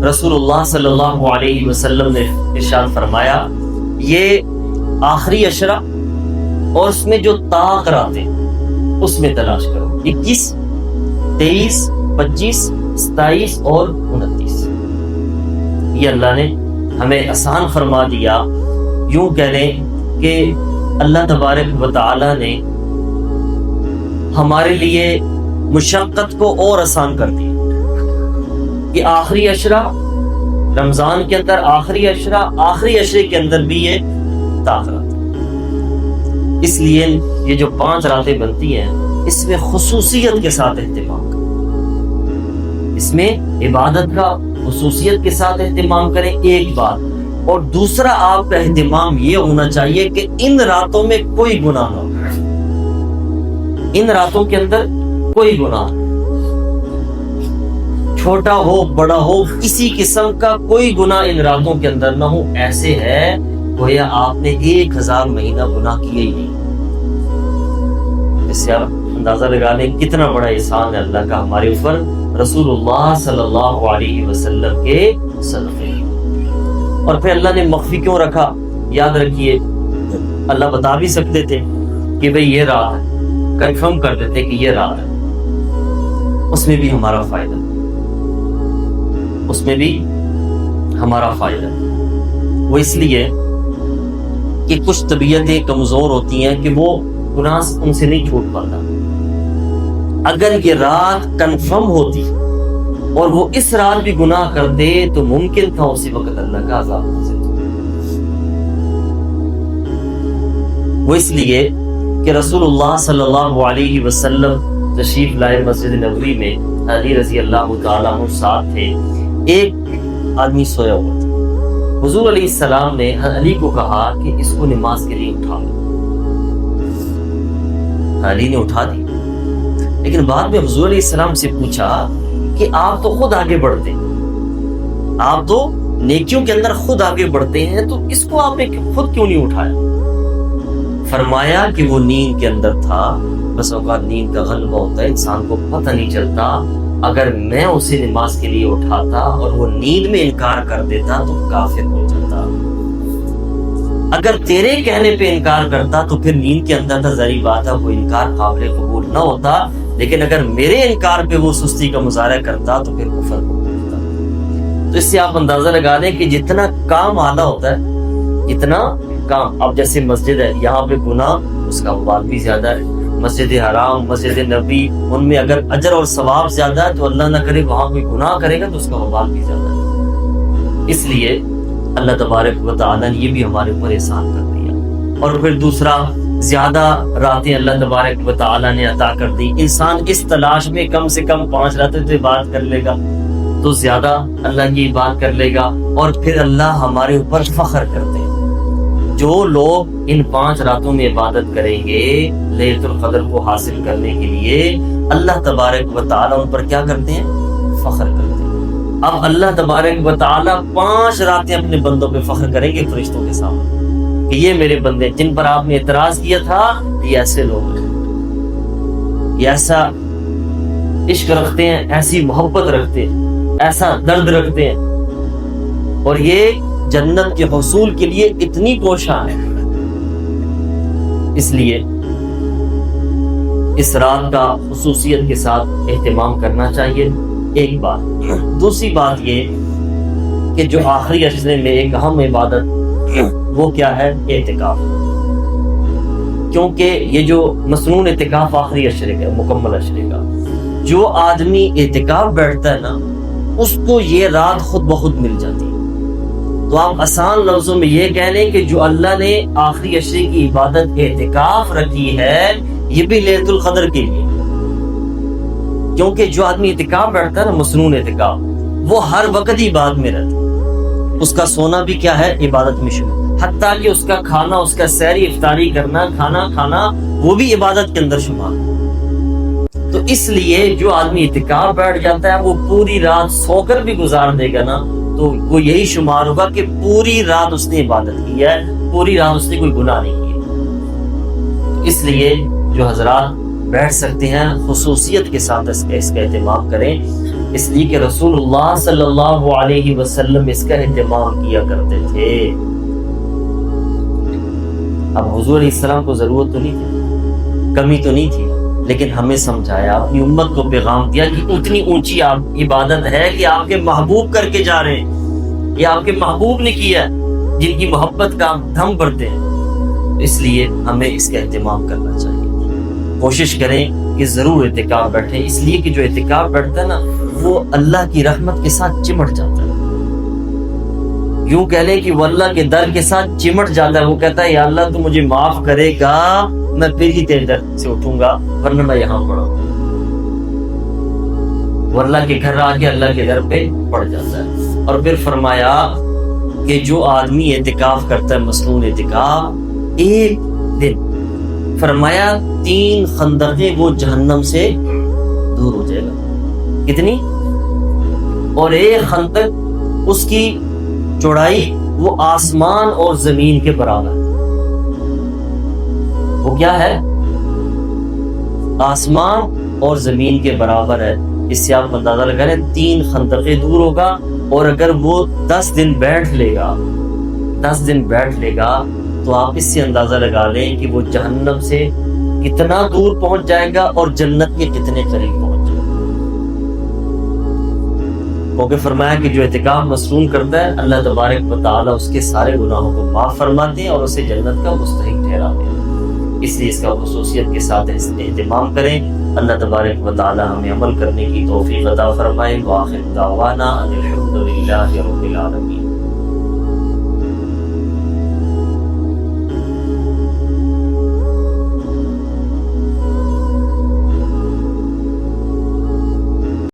رسول اللہ صلی اللہ علیہ وسلم نے ارشاد فرمایا یہ آخری عشرہ اور اس میں جو طاق راتیں اس میں تلاش کرو، 21، 23، 25، 27 اور 29۔ یہ اللہ نے ہمیں آسان فرما دیا، یوں کہہ لیں کہ اللہ تبارک و تعالی نے ہمارے لیے مشقت کو اور آسان کر دی کہ آخری عشرہ رمضان کے اندر، آخری عشرے کے اندر بھی یہ طاق رات، اس لیے یہ جو 5 راتیں بنتی ہیں اس میں خصوصیت کے ساتھ اہتمام کریں، اس میں عبادت کا خصوصیت کے ساتھ اہتمام کریں، ایک بات، اور دوسرا آپ کا اہتمام یہ ہونا چاہیے کہ ان راتوں میں کوئی گناہ نہ ہو، ان راتوں کے اندر کوئی گناہ، چھوٹا ہو بڑا ہو، کسی قسم کا کوئی گناہ ان راتوں کے اندر نہ ہو، ایسے ہے گویا آپ نے 1000 مہینہ گناہ کیے ہی نہیں۔ اس سے آپ اندازہ لگا لیں کتنا بڑا احسان ہے اللہ کا ہمارے اوپر، رسول اللہ صلی اللہ علیہ وسلم کے صدقے۔ اور پھر اللہ نے مخفی کیوں رکھا؟ یاد رکھیے اللہ بتا بھی سکتے تھے کہ بھئی یہ رات ہے، کنفرم کر دیتے کہ یہ رات ہے، اس میں بھی ہمارا فائدہ، اس میں بھی ہمارا فائدہ۔ وہ اس لیے کہ کچھ طبیعتیں کمزور ہوتی ہیں کہ وہ گناہ ان سے نہیں چھوٹ پاتا۔ اگر یہ رات کنفرم ہوتی اور وہ اس رات بھی گناہ کر دے تو ممکن تھا اسی وقت اللہ کا عذاب نازل ہو۔ وہ اس لیے کہ رسول اللہ صلی اللہ علیہ وسلم تشریف لائے مسجد نبوی میں، علی رضی اللہ تعالیٰ عنہ ساتھ تھے، ایک آدمی سویا ہوا تھا، حضور علیہ السلام نے علی کو کہا کہ اس کو نماز کے لیے اٹھا لو۔ علی نے اٹھا دی، لیکن بعد میں حضور علیہ السلام سے پوچھا کہ آپ تو خود آگے بڑھتے ہیں، آپ تو نیکیوں کے اندر خود آگے بڑھتے ہیں، تو اس کو آپ نے خود کیوں نہیں اٹھایا؟ فرمایا کہ وہ نیند کے اندر تھا، بس اوقات نیند کا غلبہ ہوتا ہے، انسان کو پتہ نہیں چلتا، اگر میں اسے نماز کے لیے اٹھاتا اور وہ نیند میں انکار کر دیتا تو کافر ہو جاتا، اگر تیرے کہنے پہ انکار کرتا تو پھر نیند کے اندر تھا، ظاہری بات ہے وہ انکار قابل قبول نہ ہوتا، لیکن اگر میرے انکار پہ وہ سستی کا مظاہرہ کرتا تو پھر کفر ہو جاتا۔ تو اس سے آپ اندازہ لگا لیں کہ جتنا کام اعلیٰ ہوتا ہے، جتنا کام، اب جیسے مسجد ہے، یہاں پہ گناہ اس کا وبال بھی زیادہ ہے، مسجد حرام، مسجد نبی، ان میں اگر اجر اور ثواب زیادہ ہے تو اللہ نہ کرے وہاں کوئی گناہ کرے گا تو اس کا وبال بھی زیادہ ہے۔ اس لیے اللہ تبارک و تعالیٰ نے یہ بھی ہمارے اوپر احسان کر دیا۔ اور پھر دوسرا، زیادہ راتیں اللہ تبارک و تعالیٰ نے عطا کر دی، انسان اس تلاش میں کم سے کم 5 راتیں تو عبادت کر لے گا تو زیادہ اللہ کی عبادت کر لے گا، اور پھر اللہ ہمارے اوپر فخر کرتے ہیں۔ جو لوگ ان 5 راتوں میں عبادت کریں گے لیلۃ القدر کو حاصل کرنے کے لیے، اللہ تبارک و تعالیٰ ان پر کیا کرتے ہیں؟ فخر کرتے ہیں۔ اب اللہ تبارک و تعالیٰ 5 راتیں اپنے بندوں پہ فخر کریں گے فرشتوں کے سامنے کہ یہ میرے بندے جن پر آپ نے اعتراض کیا تھا، یہ ایسے لوگ ہیں، یہ ایسا عشق رکھتے ہیں، ایسی محبت رکھتے ہیں، ایسا درد رکھتے ہیں، اور یہ جنت کے حصول کے لیے اتنی کوشاں ہے۔ اس لیے اس رات کا خصوصیت کے ساتھ اہتمام کرنا چاہیے، ایک بات۔ دوسری بات یہ کہ جو آخری عشرے میں ایک اہم عبادت وہ کیا ہے؟ اعتکاف، کیونکہ یہ جو مسنون اعتکاف آخری عشرے کا، مکمل عشرے کا، جو آدمی اعتکاف بیٹھتا ہے نا اس کو یہ رات خود بخود مل جاتی ہے۔ تو آپ آسان لفظوں میں یہ کہہ لیں کہ جو اللہ نے آخری عشرے کی عبادت اعتکاف رکھی ہے یہ بھی لیلۃ القدر کے لیے، کیونکہ جو آدمی اعتکاف بیٹھتا ہے نا، مسنون اعتکاف، وہ ہر وقت ہی عبادت میں رہتا ہے، اس کا سونا بھی کیا ہے؟ عبادت میں شمار، حتیٰ کہ اس کا کھانا، اس کا سحری افطاری کرنا، کھانا کھانا، وہ بھی عبادت کے اندر شمار۔ تو اس لیے جو آدمی اعتکاف بیٹھ جاتا ہے وہ پوری رات سو کر بھی گزار دے گا نا تو وہ یہی شمار ہوگا کہ پوری رات اس نے عبادت کی ہے، پوری رات اس نے کوئی گناہ نہیں کیا۔ اس لیے جو حضرات بیٹھ سکتے ہیں خصوصیت کے ساتھ اس کا اہتمام کریں۔ اس لیے کہ رسول اللہ صلی اللہ علیہ وسلم اس کا اہتمام کیا کرتے تھے۔ اب حضور علیہ السلام کو ضرورت تو نہیں تھی، کمی تو نہیں تھی، لیکن ہمیں سمجھایا، اپنی امت کو پیغام دیا کہ اتنی اونچی عبادت ہے کہ آپ کے محبوب کر کے جا رہے ہیں، یہ آپ کے محبوب نے کیا ہے جن کی محبت کا ہم دھم بھرتے ہیں، اس لیے ہمیں اس کا اہتمام کرنا چاہیے۔ کوشش کریں کہ ضرور اعتکاف بیٹھیں، اس لیے کہ جو اعتکاف بیٹھتا ہے نا وہ اللہ کی رحمت کے ساتھ چمٹ جاتا ہے، یوں کہہ لیں کہ وہ اللہ کے در کے ساتھ چمٹ جاتا ہے، وہ کہتا ہے یا اللہ تو مجھے معاف کرے گا میں پھر ہی تیرے در سے اٹھوں گا، ورنہ میں یہاں پڑا ہوں۔ وہ اللہ کے گھر آ کے اللہ کے در پہ پڑ جاتا ہے۔ اور پھر فرمایا کہ جو آدمی اعتکاف کرتا ہے، مصنون اعتکاف، ایک دن فرمایا 3 خندقیں وہ جہنم سے دور ہو جائے گا۔ کتنی؟ اور ایک خندق اس کی چوڑائی وہ آسمان اور زمین کے برابر ہے۔ وہ کیا ہے؟ آسمان اور زمین کے برابر ہے۔ اس سے آپ اندازہ لگا لیں 3 خندقیں دور ہوگا، اور اگر وہ 10 دن بیٹھ لے گا، 10 دن بیٹھ لے گا، تو آپ اس سے اندازہ لگا لیں کہ وہ جہنم سے کتنا دور پہنچ جائے گا اور جنت کے کتنے قریب پہنچ جائے گا۔ کیونکہ فرمایا کہ جو اعتکاف مصنون کرتا ہے اللہ تبارک و تعالیٰ اس کے سارے گناہوں کو معاف فرماتے ہیں اور اسے جنت کا مستحق ٹھہراتے ہیں۔ اس لیے اس کا خصوصیت کے ساتھ اہتمام کریں۔ اللہ تبارک و تعالیٰ ہمیں عمل کرنے کی توفیق عطا فرمائے۔ وآخر دعوانا ان الحمد للہ رب العالمین۔